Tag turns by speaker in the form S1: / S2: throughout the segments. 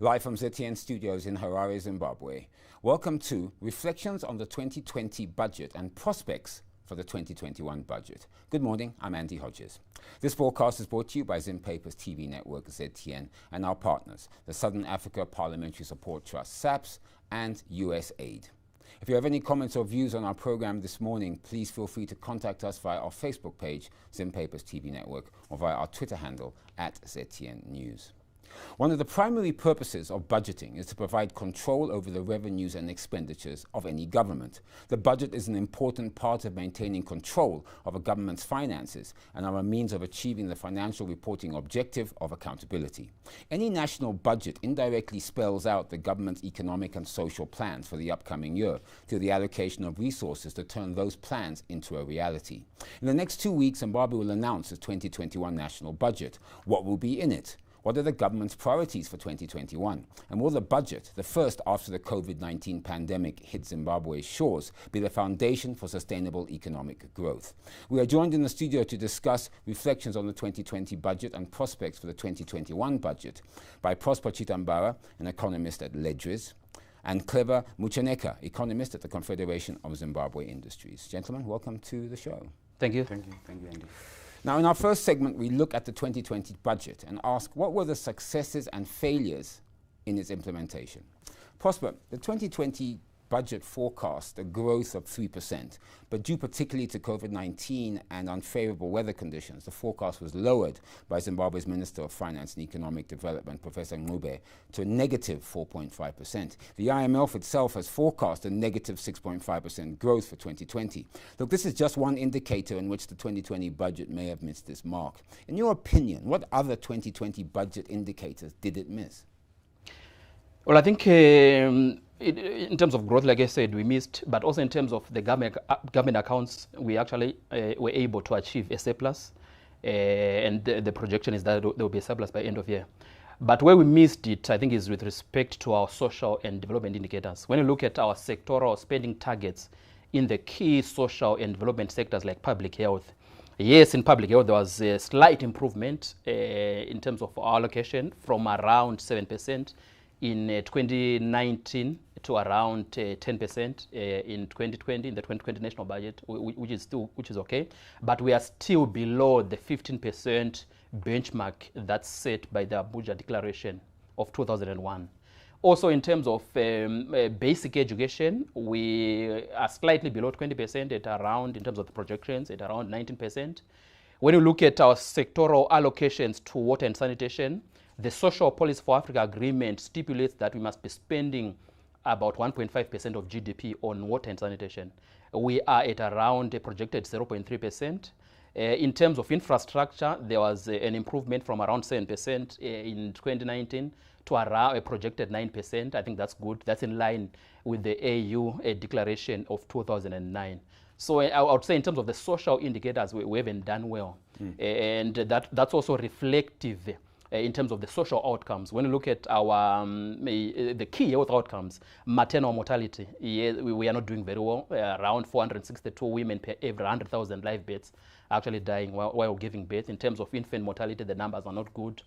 S1: Live from ZTN Studios in Harare, Zimbabwe. Welcome to Reflections on the 2020 Budget and Prospects for the 2021 Budget. Good morning, I'm Andy Hodges. This broadcast is brought to you by Zimbabwe's TV network ZTN and our partners, the Southern Africa Parliamentary Support Trust, SAPST, and USAID. If you have any comments or views on our program this morning, please feel free to contact us via our Facebook page, Zimbabwe's TV network, or via our Twitter handle @ZTN News. One of the primary purposes of budgeting is to provide control over the revenues and expenditures of any government. The budget is an important part of maintaining control of a government's finances and are a means of achieving the financial reporting objective of accountability. Any national budget indirectly spells out the government's economic and social plans for the upcoming year through the allocation of resources to turn those plans into a reality. In the next 2 weeks, Zimbabwe will announce its 2021 national budget. What will be in it? What are the government's priorities for 2021? And will the budget, the first after the COVID-19 pandemic hit Zimbabwe's shores, be the foundation for sustainable economic growth? We are joined in the studio to discuss reflections on the 2020 budget and prospects for the 2021 budget by Prosper Chitambara, an economist at Ledris, and Clever Mucheneka, economist at the Confederation of Zimbabwe Industries. Gentlemen, welcome to the show.
S2: Thank you.
S3: Thank you. Thank you, Andy.
S1: Now, in our first segment, we look at the 2020 budget and ask what were the successes and failures in its implementation. Prosper, the 2020 budget forecast a growth of 3%, but due particularly to COVID-19 and unfavorable weather conditions, the forecast was lowered by Zimbabwe's Minister of Finance and Economic Development, Professor Ngube, to a negative 4.5%. The IMF itself has forecast a negative 6.5% growth for 2020. Look, this is just one indicator in which the 2020 budget may have missed this mark. In your opinion, what other 2020 budget indicators did it miss?
S2: Well, I think in terms of growth, like I said, we missed, but also in terms of the government accounts, we actually were able to achieve a surplus, and the projection is that there will be a surplus by end of year. But where we missed it, I think, is with respect to our social and development indicators. When you look at our sectoral spending targets in the key social and development sectors like public health, yes, in public health, there was a slight improvement in terms of our allocation from around 7% in 2019 to around 10% in 2020, in the 2020 national budget, which is okay. But we are still below the 15% benchmark that's set by the Abuja Declaration of 2001. Also, in terms of basic education, we are slightly below 20% at around, in terms of the projections, at around 19%. When you look at our sectoral allocations to water and sanitation, the Social Policy for Africa agreement stipulates that we must be spending about 1.5% of GDP on water and sanitation. We are at around a projected 0.3%. In terms of infrastructure, there was an improvement from around 7% in 2019 to around a projected 9%. I think that's good. That's in line with the AU declaration of 2009. So I would say in terms of the social indicators, we haven't done well. And that's also reflective in terms of the social outcomes. When you look at our the key health outcomes, maternal mortality, we are not doing very well. Around 462 women per every 100,000 live births actually dying while giving birth. In terms of infant mortality, the numbers are not good.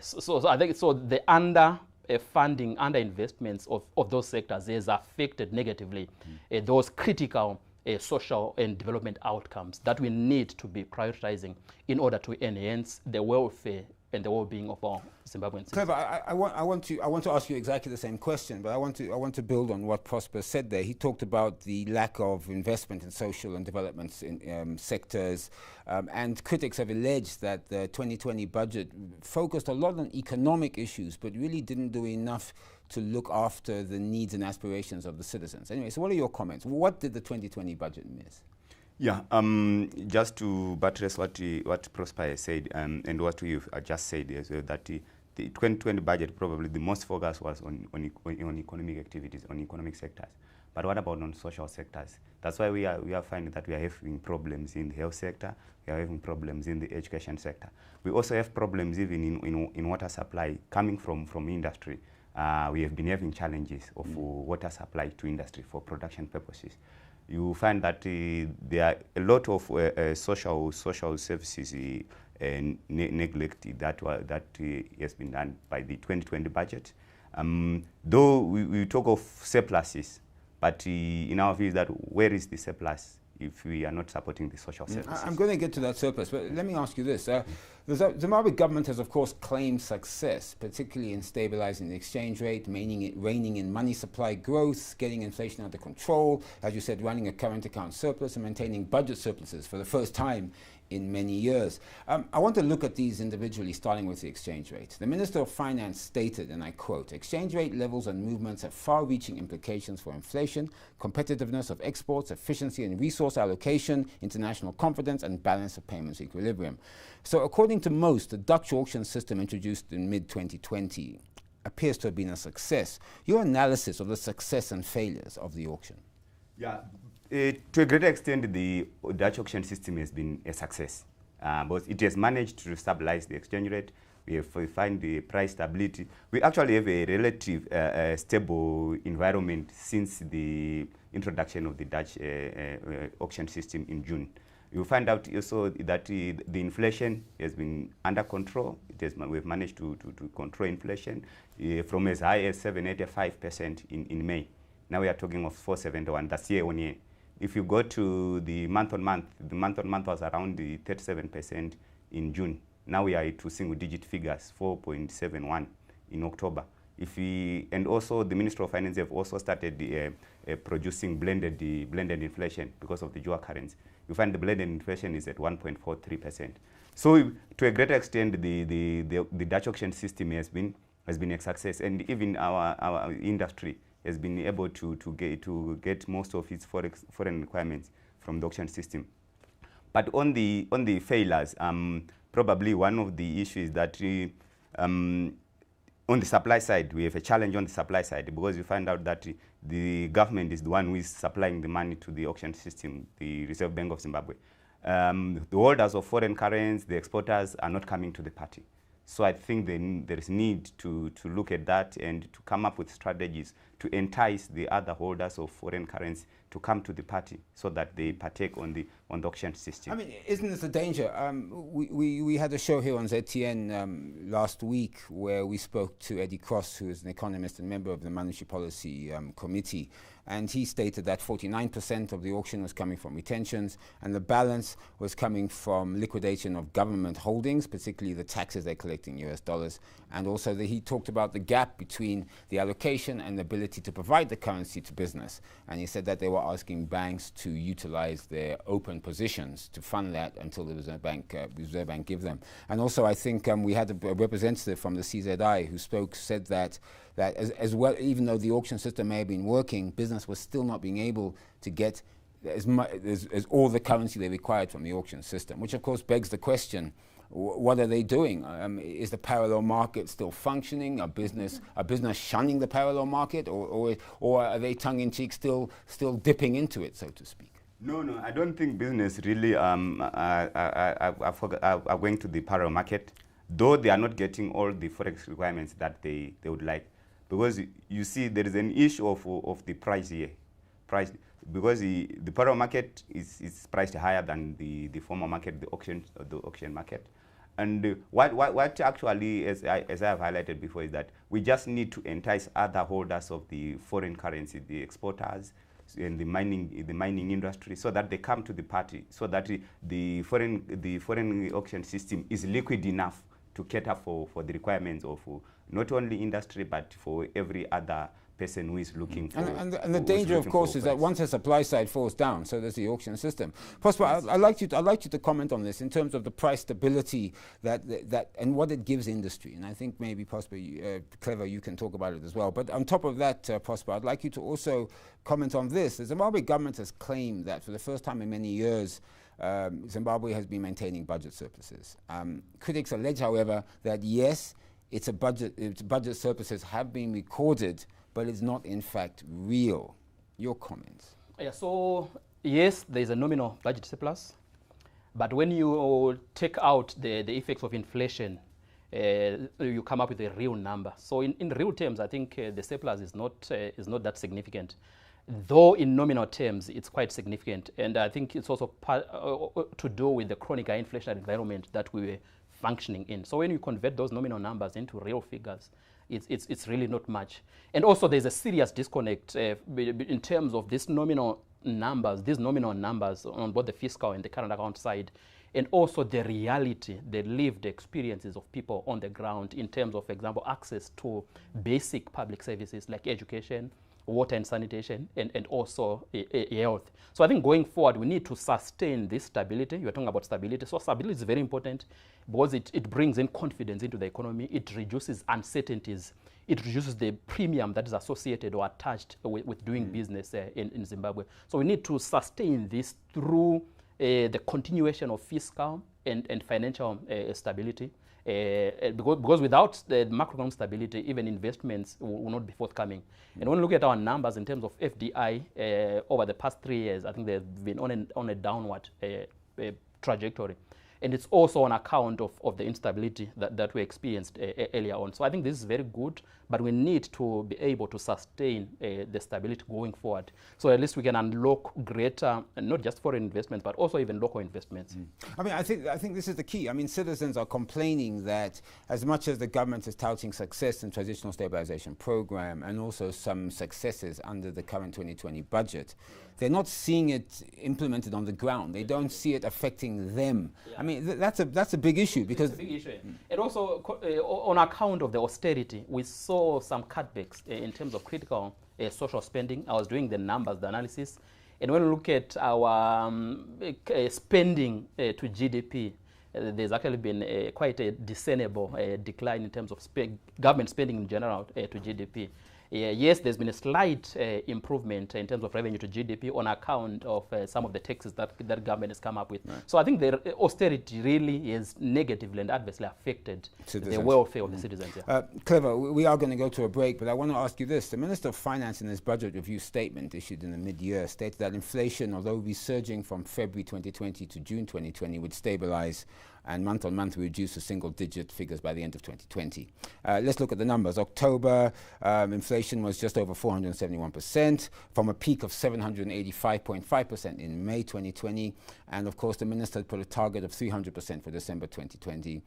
S2: So I think the funding, investments of those sectors has affected negatively those critical social and development outcomes that we need to be prioritizing in order to enhance the welfare and the well-being of our Zimbabweans.
S1: Clever, I want to ask you exactly the same question, but I want to build on what Prosper said there. He talked about the lack of investment in social and development in, sectors, and critics have alleged that the 2020 budget focused a lot on economic issues, but really didn't do enough to look after the needs and aspirations of the citizens. Anyway, so what are your comments? What did the 2020 budget miss?
S3: Yeah, just to buttress what Prosper has said and what you've just said as well, that the 2020 budget, probably the most focus was on economic activities, on economic sectors. But what about non-social sectors? That's why we are finding that we are having problems in the health sector, we are having problems in the education sector. We also have problems even in water supply coming from industry. We have been having challenges of water supply to industry for production purposes. You find that there are a lot of social services neglect that has been done by the 2020 budget. Though we talk of surpluses, but in our view, that where is the surplus if we are not supporting the social services?
S1: I'm going to get to that surplus, but let me ask you this. The Zimbabwe government has, of course, claimed success, particularly in stabilizing the exchange rate, reining in money supply growth, getting inflation under control, as you said, running a current account surplus and maintaining budget surpluses for the first time in many years. I want to look at these individually, starting with the exchange rate. The Minister of Finance stated, and I quote, "Exchange rate levels and movements have far-reaching implications for inflation, competitiveness of exports, efficiency and resource allocation, international confidence, and balance of payments equilibrium." So according to most, the Dutch auction system introduced in mid-2020 appears to have been a success. Your analysis of the success and failures of the auction?
S3: Yeah. To a great extent, the Dutch auction system has been a success, but it has managed to stabilize the exchange rate. We find the price stability. We actually have a relative stable environment since the introduction of the Dutch auction system in June. You find out also that the inflation has been under control. We've managed to control inflation from as high as 7.85% in May. Now we are talking of 4.71. That's year on year. If you go to the month-on-month, the month-on-month was around the 37% in June. Now we are to single-digit figures, 4.71 in October. And also the Ministry of Finance have also started producing blended inflation because of the dual currency. You find the blended inflation is at 1.43%. So to a great extent, the Dutch auction system has been a success, and even our industry has been able to get most of its foreign requirements from the auction system. But on the failures, probably one of the issues that on the supply side, we have a challenge on the supply side, because you find out that the government is the one who is supplying the money to the auction system, the Reserve Bank of Zimbabwe. The holders of foreign currency, the exporters, are not coming to the party. So I think there is need to look at that and to come up with strategies to entice the other holders of foreign currency to come to the party so that they partake on the auction system.
S1: I mean, isn't this a danger? We had a show here on ZTN last week where we spoke to Eddie Cross, who is an economist and member of the Monetary Policy Committee, and he stated that 49% of the auction was coming from retentions, and the balance was coming from liquidation of government holdings, particularly the taxes they're collecting US dollars, and also he talked about the gap between the allocation and the ability to provide the currency to business. And he said that they were asking banks to utilize their open positions to fund that until the Reserve Bank give them. And also I think we had a representative from the CZI who said that as well, even though the auction system may have been working, business was still not being able to get as all the currency they required from the auction system, which of course begs the question, what are they doing? Is the parallel market still functioning? Are business shunning the parallel market, or are they tongue-in-cheek still dipping into it, so to speak?
S3: No, I don't think business really are going to the parallel market, though they are not getting all the forex requirements that they would like. Because you see, there is an issue of the price here. Because the parallel market is priced higher than the former market, the auction market. And what actually, as I have highlighted before, is that we just need to entice other holders of the foreign currency, the exporters and the mining industry, so that they come to the party, so that the foreign auction system is liquid enough to cater for the requirements of not only industry but for every other person who is looking for.
S1: And the danger, of course, is that once the supply side falls down, so does the auction system. Prosper, I'd like you to comment on this in terms of the price stability that and what it gives industry. And I think maybe Prosper, Clever, you can talk about it as well. But on top of that, Prosper, I'd like you to also comment on this. The Zimbabwe government has claimed that for the first time in many years, Zimbabwe has been maintaining budget surpluses. Critics allege, however, that yes, its budget surpluses have been recorded, but it's not in fact real. Your comments?
S2: Yeah, so yes, there's a nominal budget surplus, but when you take out the effects of inflation, you come up with a real number. So in real terms, I think the surplus is not that significant. though in nominal terms it's quite significant. And I think it's also to do with the chronic high inflationary environment that we were functioning in. So when you convert those nominal numbers into real figures, it's really not much. And also there's a serious disconnect in terms of these nominal numbers on both the fiscal and the current account side, and also the reality, the lived experiences of people on the ground in terms of, for example, access to basic public services like education, water and sanitation, and also health. So I think going forward, we need to sustain this stability. You're talking about stability. So stability is very important because it brings in confidence into the economy. It reduces uncertainties. It reduces the premium that is associated or attached with doing business in Zimbabwe. So we need to sustain this through the continuation of fiscal and financial stability. Because without the macroeconomic stability, even investments will not be forthcoming. And when we look at our numbers in terms of FDI over the past 3 years, I think they've been on a downward trajectory. And it's also on account of the instability that we experienced earlier on. So I think this is very good, but we need to be able to sustain the stability going forward. So at least we can unlock greater, not just foreign investments, but also even local investments.
S1: I mean, I think this is the key. I mean, citizens are complaining that as much as the government is touting success in transitional stabilization program and also some successes under the current 2020 budget, they're not seeing it implemented on the ground. They don't see it affecting them. Yeah. I mean, that's a big issue because
S2: it's a big issue. And also on account of the austerity, we saw some cutbacks in terms of critical social spending. I was doing the numbers, the analysis, and when we look at our spending to GDP, there's actually been quite a discernible decline in terms of government spending in general to GDP. Yes, there's been a slight improvement in terms of revenue to GDP on account of some of the taxes that government has come up with. Right. So I think the austerity really is negatively and adversely affected the welfare of the citizens. Yeah.
S1: Clever, we are going to go to a break, but I want to ask you this. The Minister of Finance in his budget review statement issued in the mid-year stated that inflation, although resurging from February 2020 to June 2020, would stabilize and month on month we reduce to single-digit figures by the end of 2020. Let's look at the numbers. October, inflation was just over 471% from a peak of 785.5% in May 2020. And of course, the minister put a target of 300% for December 2020.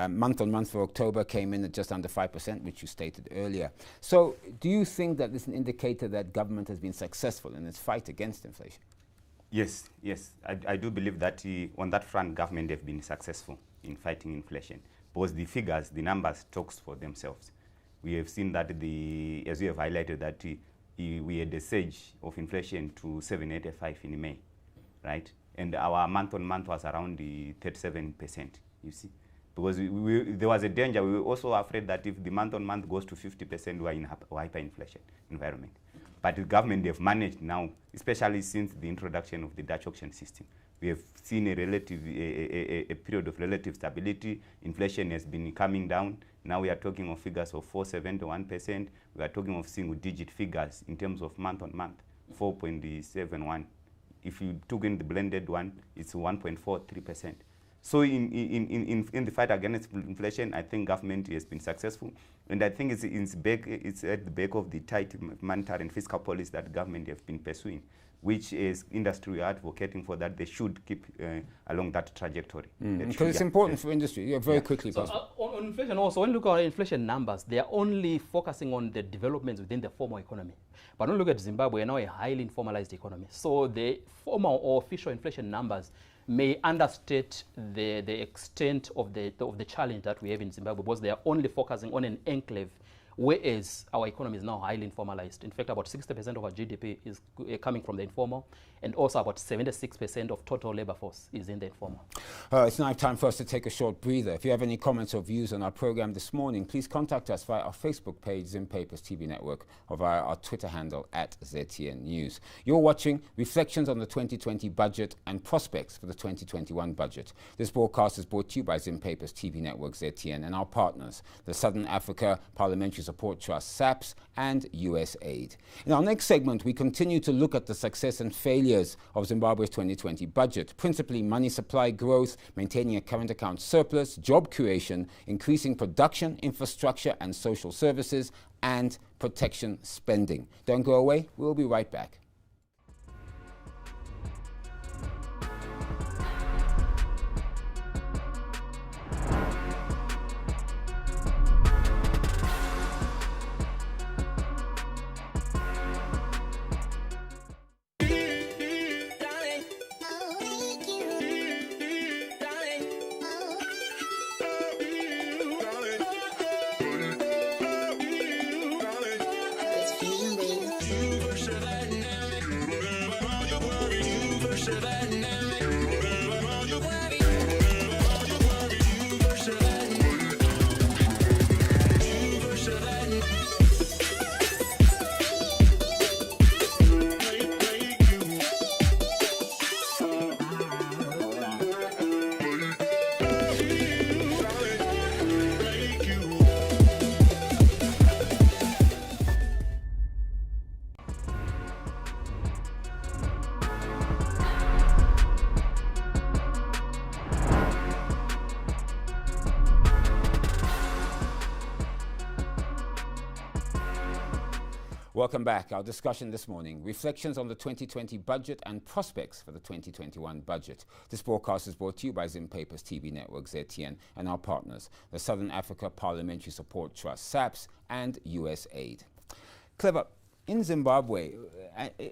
S1: Month on month for October came in at just under 5%, which you stated earlier. So do you think that this is an indicator that government has been successful in its fight against inflation?
S3: Yes, I do believe that on that front, government have been successful in fighting inflation because the figures, the numbers talks for themselves. We have seen that as you have highlighted, that we had a surge of inflation to 7.85 in May, right? And our month-on-month was around the 37%, you see. Because there was a danger. We were also afraid that if the month-on-month goes to 50%, we are in a hyperinflation environment. But the government, they've managed now, especially since the introduction of the Dutch auction system. We have seen a period of relative stability. Inflation has been coming down. Now we are talking of figures of 4.71%. We are talking of single-digit figures in terms of month-on-month, 4.71. If you took in the blended one, it's 1.43%. So in the fight against inflation, I think government has been successful. And I think it's at the back of the tight monetary and fiscal policy that government have been pursuing, which is industry advocating for that they should keep along that trajectory.
S1: Because it's important for industry. Yeah, very quickly.
S2: So on inflation also, when you look at inflation numbers, they are only focusing on the developments within the formal economy. But when you look at Zimbabwe, now a highly informalized economy. So the formal or official inflation numbers may understate the extent of the challenge that we have in Zimbabwe because they are only focusing on an enclave, whereas our economy is now highly informalized. In fact, about 60% of our GDP is coming from the informal, and also about 76% of total labor force is in the informal.
S1: It's now time for us to take a short breather. If you have any comments or views on our program this morning, please contact us via our Facebook page, Zim Papers TV Network, or via our Twitter handle @ZTN News. You're watching Reflections on the 2020 Budget and Prospects for the 2021 Budget. This broadcast is brought to you by Zim Papers TV Network, ZTN, and our partners, the Southern Africa Parliamentary Support Trust, SAPST, and USAID. In our next segment, we continue to look at the success and failures of Zimbabwe's 2020 budget, principally money supply growth, maintaining a current account surplus, job creation, increasing production, infrastructure and social services, and protection spending. Don't go away. We'll be right back. Welcome back. Our discussion this morning, reflections on the 2020 budget and prospects for the 2021 budget. This broadcast is brought to you by Zim Papers TV Network, ZTN, and our partners, the Southern Africa Parliamentary Support Trust, SAPST, and USAID. Clever. In Zimbabwe,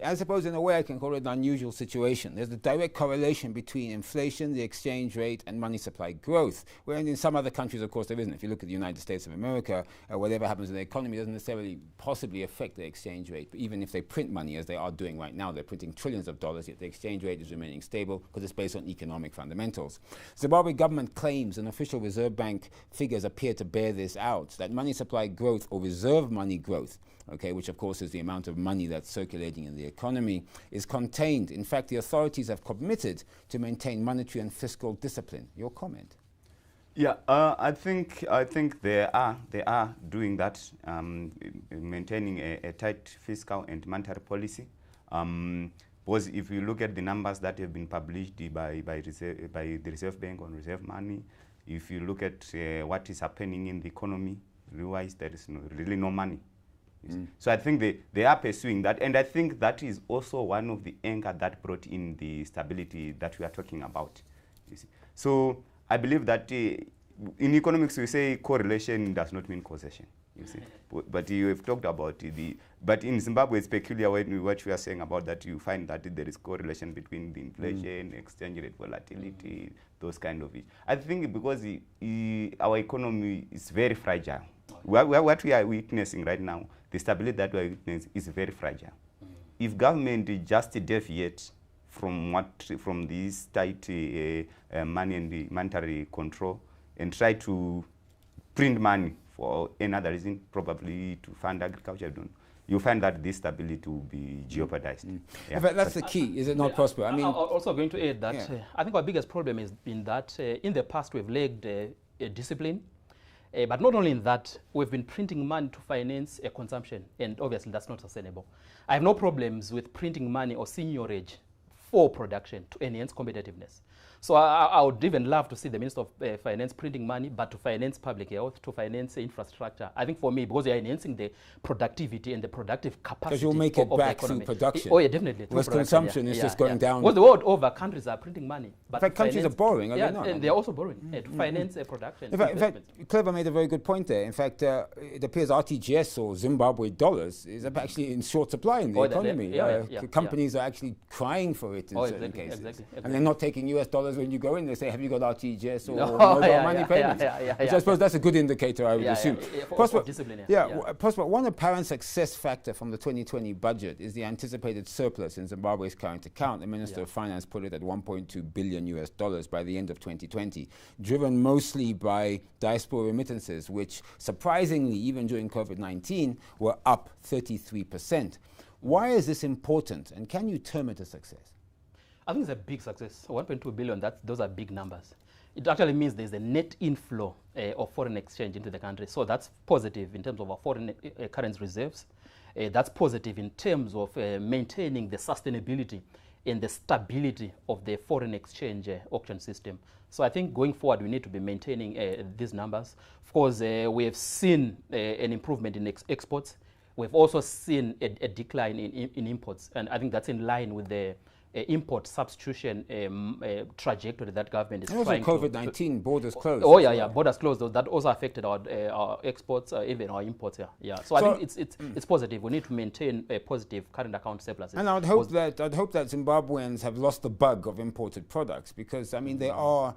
S1: I suppose in a way I can call it an unusual situation. There's a direct correlation between inflation, the exchange rate, and money supply growth, where in some other countries, of course, there isn't. If you look at the United States of America, whatever happens in the economy doesn't necessarily possibly affect the exchange rate. But even if they print money, as they are doing right now, they're printing trillions of dollars, yet the exchange rate is remaining stable because it's based on economic fundamentals. Zimbabwe government claims, and official Reserve Bank figures appear to bear this out, that money supply growth or reserve money growth, okay, which of course is the amount of money that's circulating in the economy, is contained. In fact, the authorities have committed to maintain monetary and fiscal discipline. Your comment?
S3: Yeah, I think they are doing that, maintaining a tight fiscal and monetary policy. Because if you look at the numbers that have been published by the Reserve Bank on reserve money, if you look at what is happening in the economy, realize there is really no money. So I think they are pursuing that, and I think that is also one of the anchor that brought in the stability that we are talking about. You see. So I believe that in economics we say correlation does not mean causation. You see, but you have talked about but in Zimbabwe it's peculiar what you are saying about that. You find that there is correlation between the inflation, exchange rate volatility, those kind of issues. I think because our economy is very fragile. What we are witnessing right now, the stability that we are witnessing is very fragile. If government just deviates from this tight money and the monetary control and try to print money for another reason, probably to fund agriculture, you find that this stability will be jeopardized.
S1: Yeah. But that's the key, is it not, Prosper? I mean,
S2: I'm also going to add that I think our biggest problem has been that in the past we've lacked discipline. But not only in that, we've been printing money to finance consumption, and obviously that's not sustainable. I have no problems with printing money or seigniorage for production to enhance competitiveness. So I would even love to see the Minister of Finance printing money, but to finance public health, to finance infrastructure. I think for me, because you're enhancing the productivity and the productive capacity
S1: because you'll make it back through production.
S2: Oh yeah, definitely.
S1: Because consumption is just going down.
S2: Well, the world over, countries are printing money. But
S1: in fact, countries are borrowing, are they not?
S2: And they're also borrowing to finance production.
S1: In fact, Clever made a very good point there. In fact, it appears RTGS or Zimbabwe dollars is actually in short supply in the economy. Companies are actually crying for it in certain cases. Exactly. And they're not taking US dollars when you go in. They say, have you got RTGS or mobile money payments? Which I suppose that's a good indicator, I would assume. Prosper, one apparent success factor from the 2020 budget is the anticipated surplus in Zimbabwe's current account. The Minister of Finance put it at $1.2 billion by the end of 2020, driven mostly by diaspora remittances, which surprisingly, even during COVID-19, were up 33%. Why is this important, and can you term it a success?
S2: I think it's a big success. 1.2 billion, those are big numbers. It actually means there's a net inflow of foreign exchange into the country. So that's positive in terms of our foreign currency reserves. That's positive in terms of maintaining the sustainability and the stability of the foreign exchange auction system. So I think going forward, we need to be maintaining these numbers. Of course, we have seen an improvement in exports. We've also seen a decline in imports. And I think that's in line with the import substitution trajectory that government is trying to...
S1: COVID-19, borders closed.
S2: Oh yeah, borders closed. That also affected our exports, even our imports. So I think it's positive. We need to maintain a positive current account surplus.
S1: And I'd hope that Zimbabweans have lost the bug of imported products, because I mean there are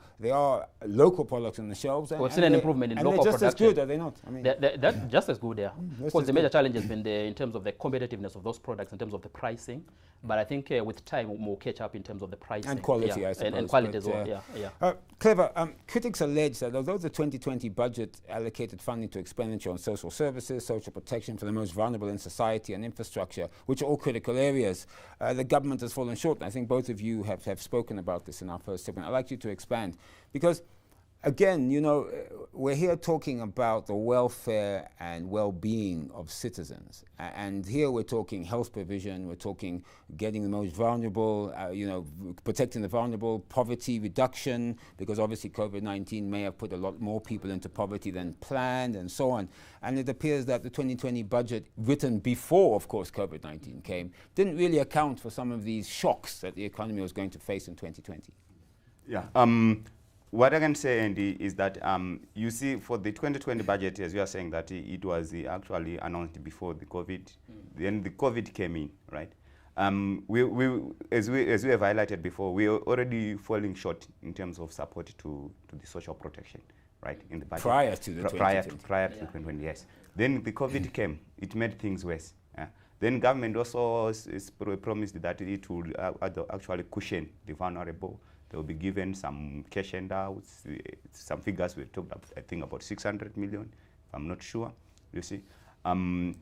S1: local products on the shelves.
S2: We've seen an improvement in local production.
S1: Just as good, are they not? I mean,
S2: they're just as good, Of course, the major challenge has been in terms of the competitiveness of those products, in terms of the pricing. But I think with time we'll catch up in terms of the pricing.
S1: And quality, I suppose.
S2: And quality as well,
S1: Clever, critics allege that although the 2020 budget allocated funding to expenditure on social services, social protection for the most vulnerable in society, and infrastructure, which are all critical areas, the government has fallen short. And I think both of you have spoken about this in our first segment. I'd like you to expand, because again, you know, we're here talking about the welfare and well-being of citizens. And here we're talking health provision, we're talking getting the most vulnerable, you know, protecting the vulnerable, poverty reduction, because obviously COVID-19 may have put a lot more people into poverty than planned and so on. And it appears that the 2020 budget, written before, of course, COVID-19 came, didn't really account for some of these shocks that the economy was going to face in 2020.
S3: Yeah. What I can say, Andy, is that you see, for the 2020 budget, as you are saying, that it was actually announced before the COVID. Then the COVID came in, right? As we have highlighted before, we are already falling short in terms of support to the social protection, right, in the budget.
S1: Prior to the 2020.
S3: Prior to 2020, yes. Then the COVID came. It made things worse. Then government also promised that it would actually cushion the vulnerable. They will be given some cash handouts, some figures we talked about, I think about 600 million, if I'm not sure, you see.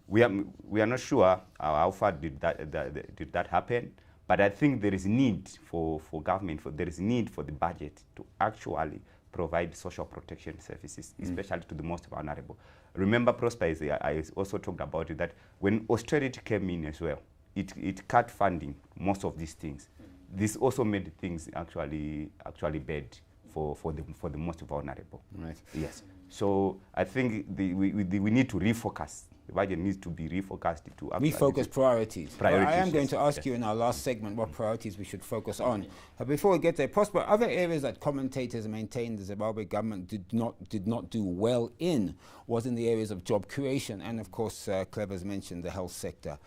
S3: We are not sure how far did that happen, but I think there is need for government, there is need for the budget to actually provide social protection services, especially to the most vulnerable. Remember, Prosper, I also talked about it, that when austerity came in as well, it cut funding, most of these things. This also made things actually bad for the most vulnerable.
S1: Right.
S3: Yes. So I think we need to refocus. The budget needs to be refocused to
S1: refocus priorities.
S3: Priorities.
S1: Well, I am going to ask you in our last segment what priorities we should focus on. Before we get there, Prosper, other areas that commentators maintain the Zimbabwe government did not do well in was in the areas of job creation, and of course, Clever's mentioned the health sector.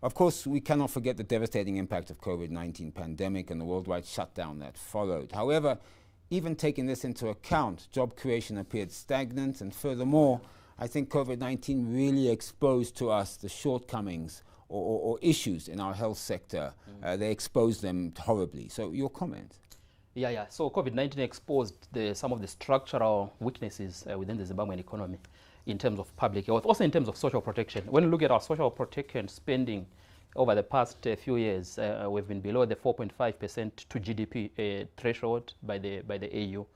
S1: Of course, we cannot forget the devastating impact of COVID-19 pandemic and the worldwide shutdown that followed. However, even taking this into account, job creation appeared stagnant, and furthermore, I think COVID-19 really exposed to us the shortcomings or issues in our health sector. They exposed them horribly. So your comment?
S2: Yeah. So COVID-19 exposed some of the structural weaknesses within the Zimbabwean economy in terms of public health, also in terms of social protection. When you look at our social protection spending over the past few years, we've been below the 4.5% to GDP threshold by the AU.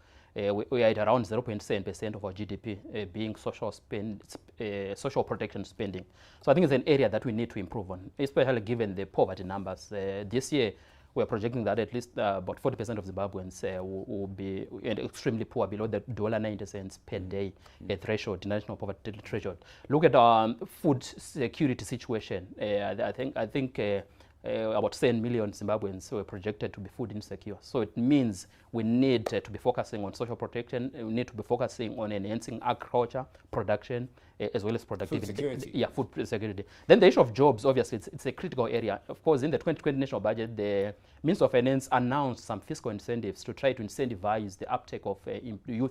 S2: We are at around 0.7% of our GDP being social protection spending. So I think it's an area that we need to improve on, especially given the poverty numbers. This year, we're projecting that at least about 40% of Zimbabweans will be extremely poor, below the $0.90 per day threshold, national poverty threshold. Look at our food security situation. I think about 10 million Zimbabweans were projected to be food insecure. So it means we need to be focusing on social protection. We need to be focusing on enhancing agriculture, production, as well as productivity.
S1: Food security.
S2: Yeah, food security. Then the issue of jobs, obviously, it's a critical area. Of course, in the 2020 national budget, the Minister of Finance announced some fiscal incentives to try to incentivize the uptake of youth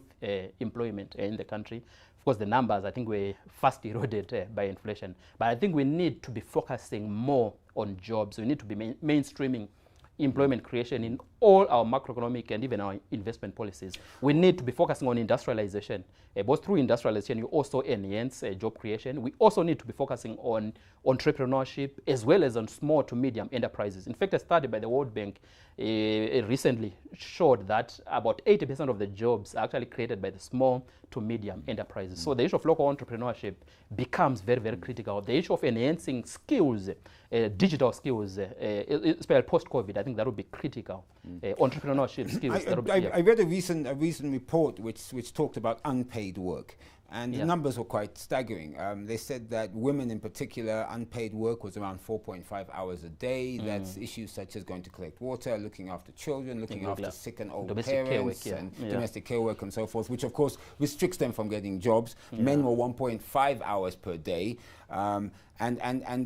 S2: employment in the country. Of course, the numbers, I think, were fast eroded by inflation. But I think we need to be focusing more on jobs. We need to be mainstreaming employment creation in all our macroeconomic and even our investment policies. We need to be focusing on industrialization. Both through industrialization, you also enhance job creation. We also need to be focusing on entrepreneurship as well as on small to medium enterprises. In fact, a study by the World Bank recently showed that about 80% of the jobs are actually created by the small to medium enterprises. So the issue of local entrepreneurship becomes very, very critical. The issue of enhancing skills, digital skills, especially post-COVID, I think that would be critical. Entrepreneurship skills.
S1: I read a recent report which talked about unpaid work. And the numbers were quite staggering. They said that women in particular, unpaid work was around 4.5 hours a day. That's issues such as going to collect water, looking after children, looking after sick and old parents, and domestic care work and so forth, which of course restricts them from getting jobs. Men were 1.5 hours per day. And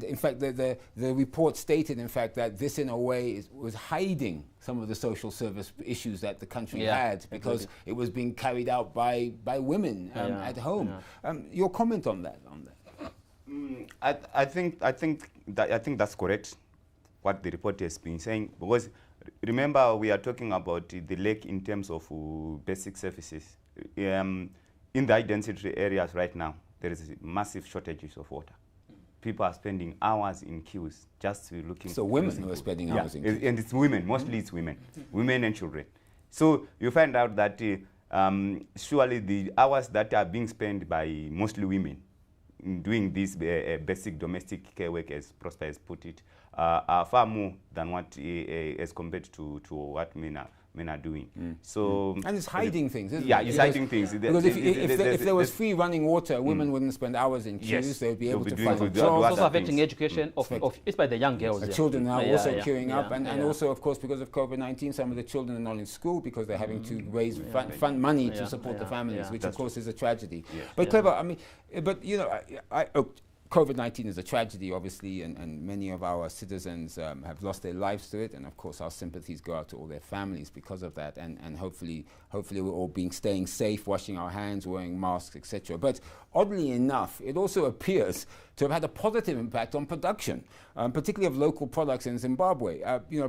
S1: in fact, the report stated, in fact, that this in a way was hiding some of the social service issues that the country had, because it was being carried out by women at home. Your comment on that?
S3: I think that's correct, what the report has been saying, because remember, we are talking about the lack in terms of basic services. In the high density areas right now, there is massive shortages of water. People are spending hours in queues just looking.
S1: So women who are spending hours in queues.
S3: And it's women, mostly it's women, women and children. So you find out that surely the hours that are being spent by mostly women in doing this basic domestic care work, as Prosper has put it, are far more than what as compared to what men are doing. So
S1: and it's hiding things, isn't it?
S3: Yeah, it's hiding things.
S1: Because if there was free running water, women wouldn't spend hours in queues. They would be able to find jobs.
S2: It's also affecting education of it's by the young girls.
S1: The children are also queuing up, and also, of course, because of COVID-19, some of the children are not in school because they're having to raise fund money to support the families, which of course is a tragedy. But Clever, I mean, but you know, COVID-19 is a tragedy, obviously, and many of our citizens have lost their lives to it, and of course our sympathies go out to all their families because of that, and hopefully we're all staying safe, washing our hands, wearing masks, etc. But oddly enough, it also appears to have had a positive impact on production, particularly of local products in Zimbabwe.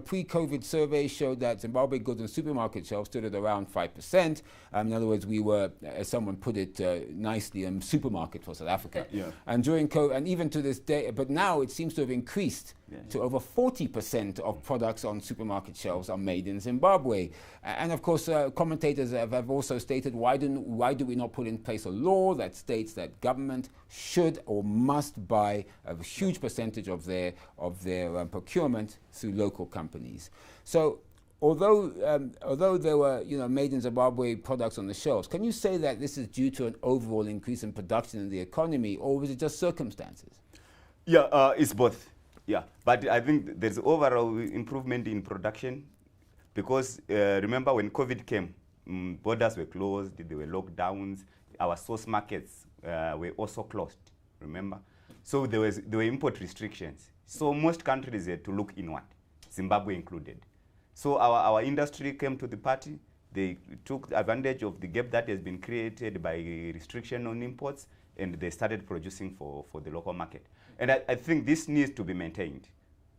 S1: Pre-COVID surveys showed that Zimbabwe goods on supermarket shelves stood at around 5%. In other words, we were, as someone put it nicely, a supermarket for South Africa. And during COVID, and even to this day, but now it seems to have increased to over 40% of products on supermarket shelves are made in Zimbabwe. And of course, commentators have also stated, why do we not put in place a law that states that government should or must buy a huge percentage of their procurement through local companies? So although there were made in Zimbabwe products on the shelves, can you say that this is due to an overall increase in production in the economy, or was it just circumstances?
S3: Yeah, it's both. Yeah, but I think there's overall improvement in production because remember when COVID came, borders were closed, there were lockdowns, our source markets were also closed, remember? So there were import restrictions. So most countries had to look inward, Zimbabwe included. So our industry came to the party. They took advantage of the gap that has been created by restriction on imports, and they started producing for the local market. And I think this needs to be maintained.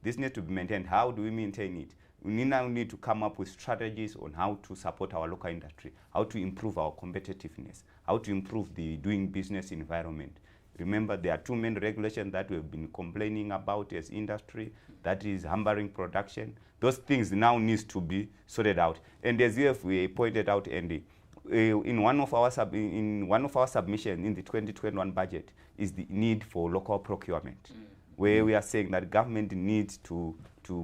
S3: This needs to be maintained. How do we maintain it? We now need to come up with strategies on how to support our local industry, how to improve our competitiveness, how to improve the doing business environment. Remember, there are two main regulations that we've been complaining about as industry, that is hampering production. Those things now need to be sorted out. And as we pointed out, Andy, in one of our submissions in the 2021 budget is the need for local procurement, where we are saying that government needs to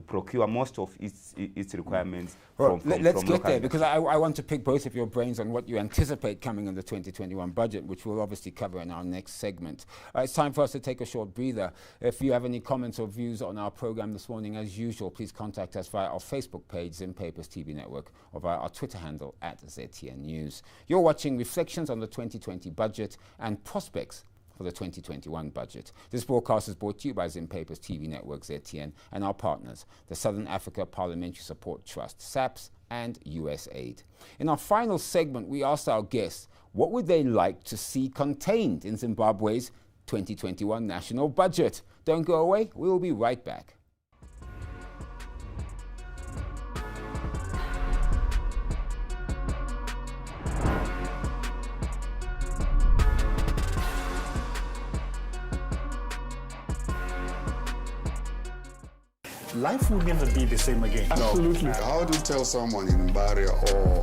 S3: procure most of its requirements from
S1: let's get there,
S3: industry.
S1: because I want to pick both of your brains on what you anticipate coming in the 2021 budget, which we'll obviously cover in our next segment. It's time for us to take a short breather. If you have any comments or views on our program this morning, as usual, please contact us via our Facebook page, Zim Papers TV Network, or via our Twitter handle @ZTN News. You're watching Reflections on the 2020 Budget and Prospects for the 2021 budget. This broadcast is brought to you by Zim Papers TV Network, ZTN, and our partners, the Southern Africa Parliamentary Support Trust, SAPST, and USAID. In our final segment, we asked our guests, what would they like to see contained in Zimbabwe's 2021 national budget? Don't go away, we will be right back.
S4: Life will never be the same again.
S5: Absolutely. How do you tell someone in Mbaria or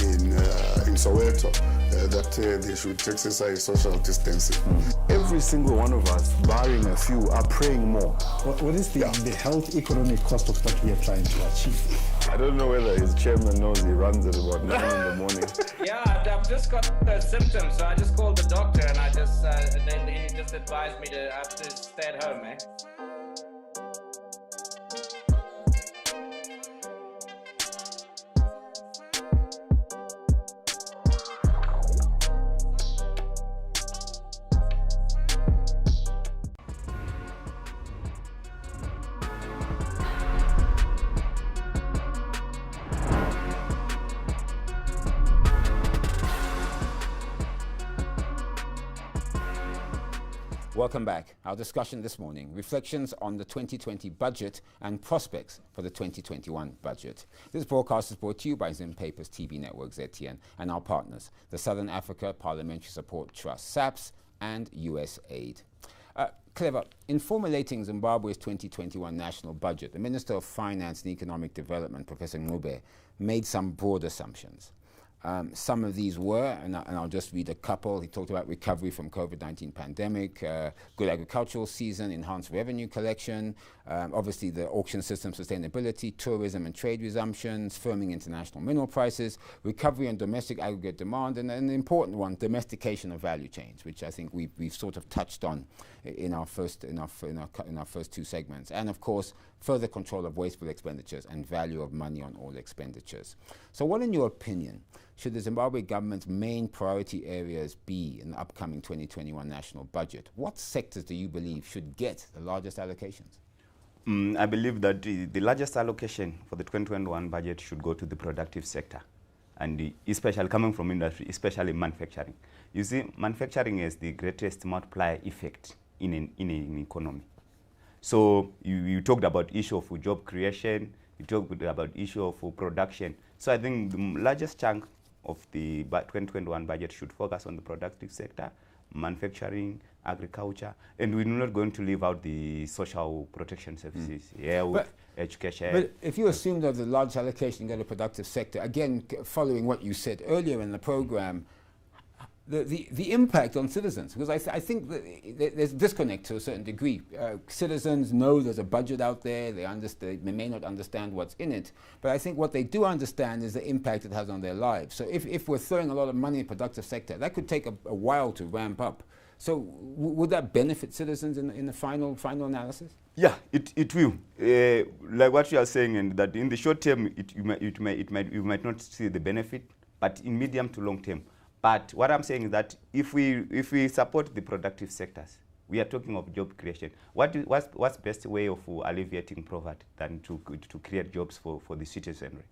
S5: in Soweto that they should exercise social distancing?
S6: Every single one of us, barring a few, are praying more.
S4: What is the health economic cost of what we are trying to achieve?
S6: I don't know whether his chairman knows he runs at about 9 in the morning.
S7: Yeah, I've just got the symptoms, so I just called the doctor and and then he just advised me to have to stay at home, eh?
S1: Welcome back. Our discussion this morning, reflections on the 2020 budget and prospects for the 2021 budget. This broadcast is brought to you by Zim Papers TV Network, ZTN, and our partners, the Southern Africa Parliamentary Support Trust, SAPST, and USAID. Clever, in formulating Zimbabwe's 2021 national budget, the Minister of Finance and Economic Development, Professor Ngube, made some broad assumptions. Some of these were, and I'll just read a couple. He talked about recovery from COVID-19 pandemic, good agricultural season, enhanced revenue collection, obviously the auction system sustainability, tourism and trade resumptions, firming international mineral prices, recovery on domestic aggregate demand, and an important one, domestication of value chains, which I think we've sort of touched on in our first two segments, and of course further control of wasteful expenditures and value of money on all expenditures. So what, in your opinion, should the Zimbabwe government's main priority areas be in the upcoming 2021 national budget? What sectors do you believe should get the largest allocations?
S3: I believe that the largest allocation for the 2021 budget should go to the productive sector, and especially coming from industry, especially manufacturing. You see, manufacturing has the greatest multiplier effect in an economy. So you talked about issue of job creation, you talked about issue of production. So I think the largest chunk of the 2021 budget should focus on the productive sector, manufacturing, agriculture, and we're not going to leave out the social protection services, health, education.
S1: But if you assume that the large allocation go to the productive sector, again, following what you said earlier in the program, the impact on citizens, because I think that there's a disconnect to a certain degree. Citizens know there's a budget out there, they may not understand what's in it, but I think what they do understand is the impact it has on their lives. So if we're throwing a lot of money in the productive sector, that could take a while to ramp up. So would that benefit citizens in the final analysis?
S3: Yeah, it will. Like what you are saying, and that in the short term, you might not see the benefit, but in medium to long term. But what I'm saying is that if we support the productive sectors, we are talking of job creation. What's best way of alleviating poverty than to create jobs for the citizenry?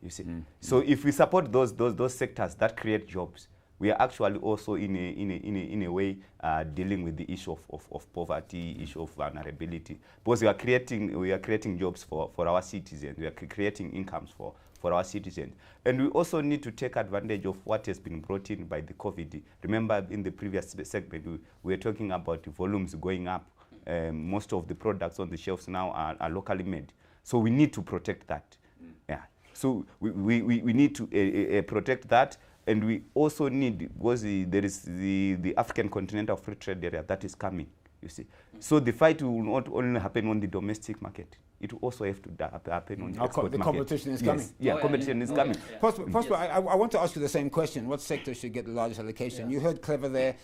S3: You see. So if we support those sectors that create jobs, we are actually also in a way dealing with the issue of poverty, issue of vulnerability, because we are creating jobs for our citizens. We are creating incomes for our citizens. And we also need to take advantage of what has been brought in by the COVID. Remember, in the previous segment, we were talking about the volumes going up. Most of the products on the shelves now are locally made. So we need to protect that. Yeah. So we need to protect that. And we also need, because there is the African Continental Free Trade Area that is coming, you see. So the fight will not only happen on the domestic market, it will also have to happen on the export market.
S1: Competition is coming.
S3: Yeah, competition is coming.
S1: Prosper, I want to ask you the same question. What sector should get the largest allocation? You heard Clever there.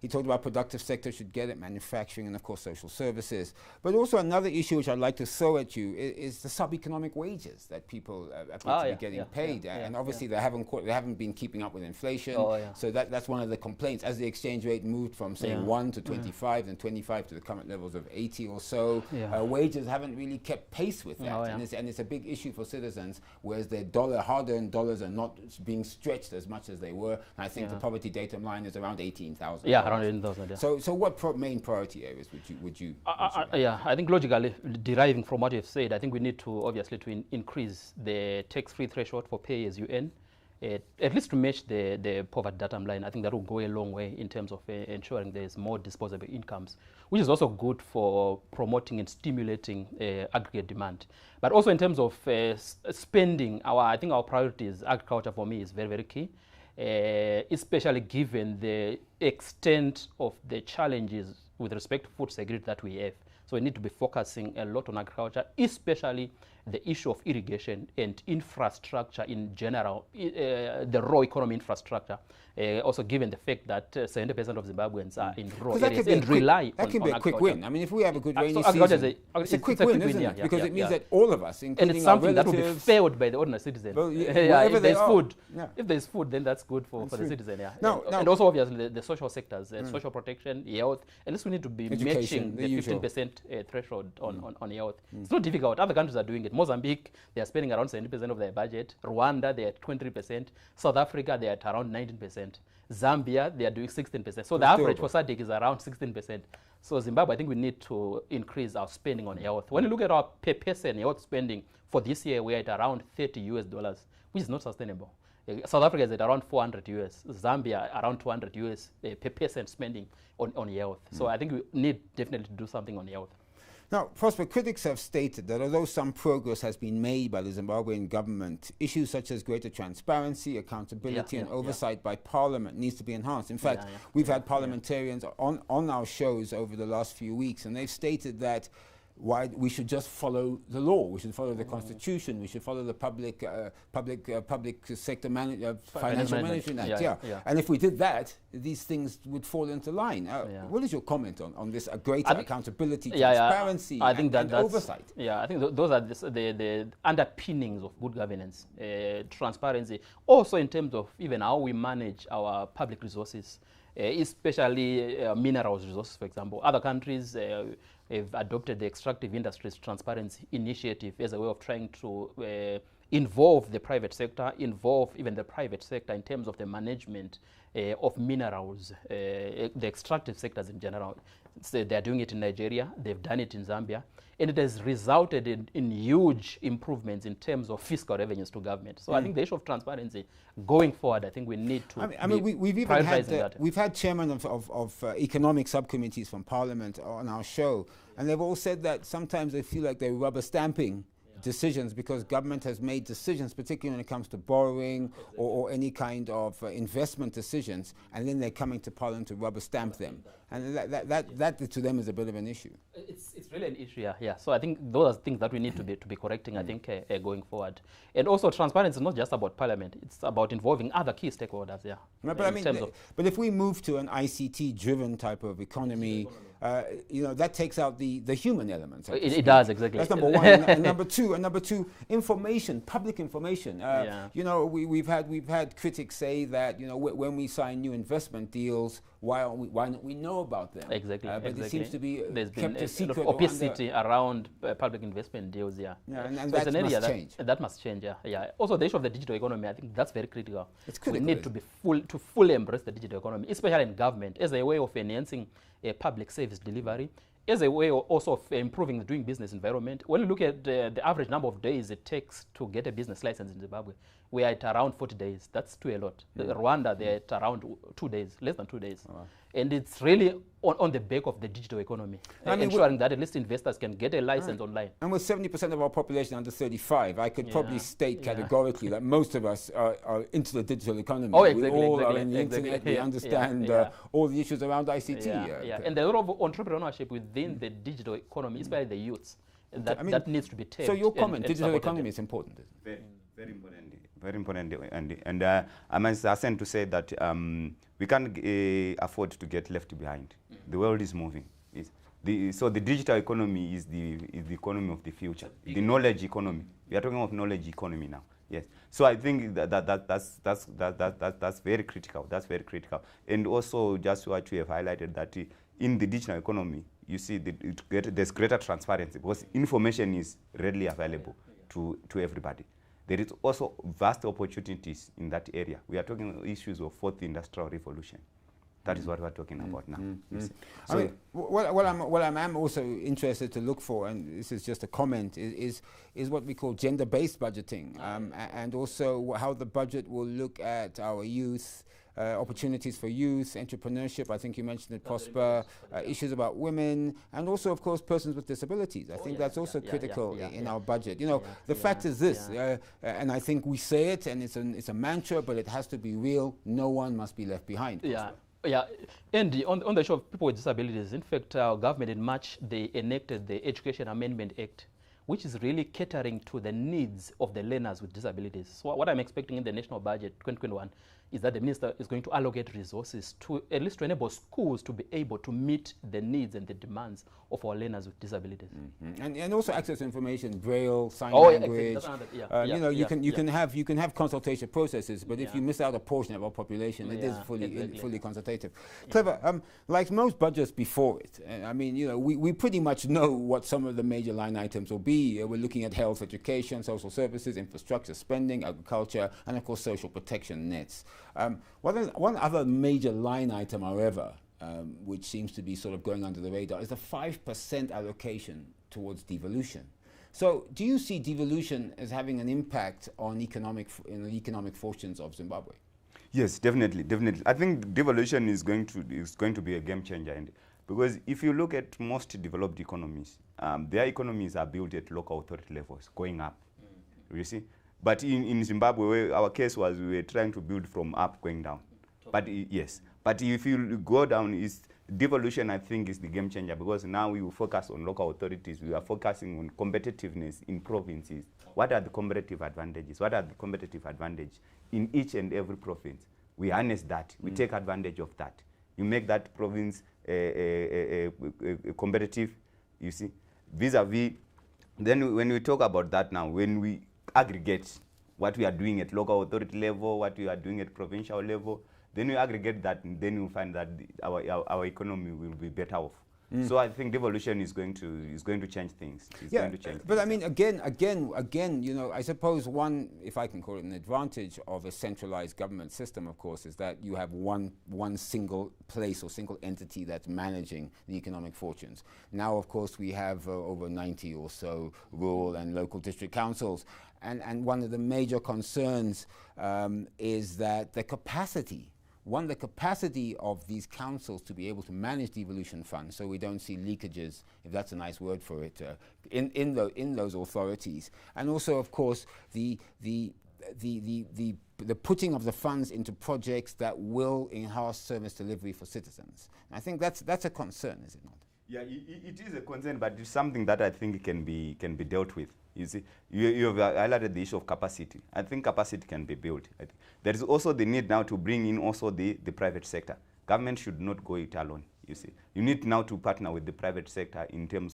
S1: He talked about productive sector should get it, manufacturing, and of course social services. But also another issue which I'd like to throw at you is the sub-economic wages that people appear to be getting paid. And obviously they haven't been keeping up with inflation. So that's one of the complaints. As the exchange rate moved from say 1 to 25 and 25 to the current levels of 80 or so, wages haven't really kept pace with that, and it's a big issue for citizens, whereas their hard-earned dollars are not being stretched as much as they were. And I think the poverty data line is around 18,000.
S2: Yeah, around 18,000. Yeah.
S1: So what main priority areas would you?
S2: I think logically deriving from what you've said, I think we need to obviously increase the tax-free threshold for pay as you earn. At least to match the poverty datum line. I think that will go a long way in terms of ensuring there's more disposable incomes, which is also good for promoting and stimulating aggregate demand. But also in terms of spending, I think our priorities, agriculture for me is very, very key, especially given the extent of the challenges with respect to food security that we have. So we need to be focusing a lot on agriculture, especially the issue of irrigation and infrastructure in general, the raw economy infrastructure. Also given the fact that 70% of Zimbabweans are in raw areas and rely on
S1: That could be a quick win. I mean, if we have a good rainy
S2: so
S1: season, it's a quick win, isn't it? Because it means that all of us, including
S2: and it's something
S1: our
S2: that will be felt by the ordinary citizen.
S1: Well,
S2: if there's food, if there's food, then that's good for the citizen. And also obviously the social sectors, social protection, health. At least we need to be matching the 15% threshold on health. It's not difficult. Other countries are doing it. Mozambique, they are spending around 70% of their budget. Rwanda, they are at 23%. South Africa, they are at around 19%. Zambia, they are doing 16%. So the average for SADC is around 16%. So Zimbabwe, I think we need to increase our spending on health. When you look at our per person health spending for this year, we're at around $30, which is not sustainable. South Africa is at around $400, Zambia around $200 per person spending on health. So I think we need definitely to do something on health.
S1: Now, Prosper, critics have stated that although some progress has been made by the Zimbabwean government, issues such as greater transparency, accountability and oversight by Parliament needs to be enhanced. In fact, we've had parliamentarians on our shows over the last few weeks, and they've stated that we should just follow the law. We should follow the Constitution. We should follow the public sector Financial Management Act. And if we did that, these things would fall into line. What is your comment on this? Greater accountability, transparency,
S2: I think
S1: and oversight.
S2: I think those are the underpinnings of good governance, transparency. Also, in terms of even how we manage our public resources, especially minerals resources, for example. Other countries have adopted the Extractive Industries Transparency Initiative as a way of trying to involve the private sector, involve even the private sector in terms of the management of minerals, the extractive sectors in general. So they're doing it in Nigeria, they've done it in Zambia, and it has resulted in huge improvements in terms of fiscal revenues to government. So I think the issue of transparency going forward, I think we need to
S1: we've even had we've had chairmen of economic subcommittees from Parliament on our show, and they've all said that sometimes they feel like they're rubber stamping decisions because government has made decisions, particularly when it comes to borrowing or any kind of investment decisions, and then they're coming to Parliament to rubber stamp them. And that to them is a bit of an issue.
S2: It's really an issue, yeah. So I think those are things that we need to be correcting, I think, going forward. And also transparency is not just about Parliament, it's about involving other key stakeholders,
S1: No, but I mean, but if we move to an ICT-driven type of economy, you know, that takes out the human element. So
S2: it does, exactly.
S1: That's number one. and number two, information, public information. You know, we've had critics say that, you know, when we sign new investment deals, why don't we know about them?
S2: Exactly.
S1: But it seems to be
S2: there's
S1: kept
S2: been
S1: a secret.
S2: Sort of opacity around public investment deals,
S1: and
S2: so
S1: that must change.
S2: That must change, Also, the issue of the digital economy, I think that's very critical.
S1: It's critical.
S2: We need to fully embrace the digital economy, especially in government, as a way of enhancing public service delivery, as a way also of improving the doing business environment. When you look at the average number of days it takes to get a business license in Zimbabwe, we are at around 40 days. That's too a lot. Rwanda, they're at around 2 days, less than 2 days. And it's really on the back of the digital economy, ensuring that at least investors can get a license online.
S1: And with 70% of our population under 35, I could probably state categorically that most of us are into the digital economy.
S2: Oh, exactly.
S1: We all are in the internet. We understand all the issues around ICT.
S2: And there's a lot of entrepreneurship within the digital economy, especially the youths. That needs to be tapped.
S1: So your comment, digital economy is important.
S3: Very important. Very important, and I must assent to say that we can't afford to get left behind. The world is moving. So the digital economy is the economy of the future, the knowledge economy. We are talking of knowledge economy now. Yes. So I think that's very critical. That's very critical. And also, just what you have highlighted, that in the digital economy, you see there's greater transparency because information is readily available to everybody. There is also vast opportunities in that area. We are talking issues of fourth industrial revolution. That is what we're talking about now.
S1: So I mean, what I'm also interested to look for, and this is just a comment, is what we call gender-based budgeting, and also how the budget will look at our youth, opportunities for youth, entrepreneurship. I think you mentioned it, Prosper, issues about women, and also, of course, persons with disabilities. I think that's also critical in our budget. You know, the fact is this, and I think we say it, and it's a mantra, but it has to be real. No one must be left behind.
S2: And on the issue of people with disabilities, in fact, our government in March, they enacted the Education Amendment Act, which is really catering to the needs of the learners with disabilities. So what I'm expecting in the national budget 2021 is that the minister is going to allocate resources to at least to enable schools to be able to meet the needs and the demands of our learners with disabilities.
S1: And also access to information, Braille, sign language. You know, you can have consultation processes, but if you miss out a portion of our population, it is fully consultative. Clever. Like most budgets before it, I mean, you know, we pretty much know what some of the major line items will be. We're looking at health, education, social services, infrastructure spending, agriculture, and of course social protection nets. One other major line item, however, which seems to be sort of going under the radar, is the 5% allocation towards devolution. So do you see devolution as having an impact on economic fortunes of Zimbabwe?
S3: Yes, definitely. I think devolution is going to be a game changer. Because if you look at most developed economies, their economies are built at local authority levels, going up. You see? But in Zimbabwe, our case was we were trying to build from up, going down. But yes, but if you go down, devolution, I think, is the game changer, because now we will focus on local authorities. We are focusing on competitiveness in provinces. What are the competitive advantages? What are the competitive advantages in each and every province? We harness that. We take advantage of that. You make that province competitive, you see, vis-a-vis. Then when we talk about that now, when we aggregate what we are doing at local authority level, what we are doing at provincial level, then we aggregate that, and then we find that our economy will be better off. So I think devolution is going to change things. It's going to change
S1: but
S3: things.
S1: I mean, again, you know, I suppose one, if I can call it an advantage of a centralized government system, of course, is that you have one single place or single entity that's managing the economic fortunes. Now, of course, we have over 90 or so rural and local district councils, and one of the major concerns is that the capacity of these councils to be able to manage the devolution fund, so we don't see leakages, if that's a nice word for it, in those authorities, and also, of course, the putting of the funds into projects that will enhance service delivery for citizens. And I think that's a concern, is it not?
S3: Yeah, it is a concern, but it's something that I think can be dealt with. You see, you have highlighted the issue of capacity. I think capacity can be built. There is also the need now to bring in also the private sector. Government should not go it alone. You see, you need now to partner with the private sector in terms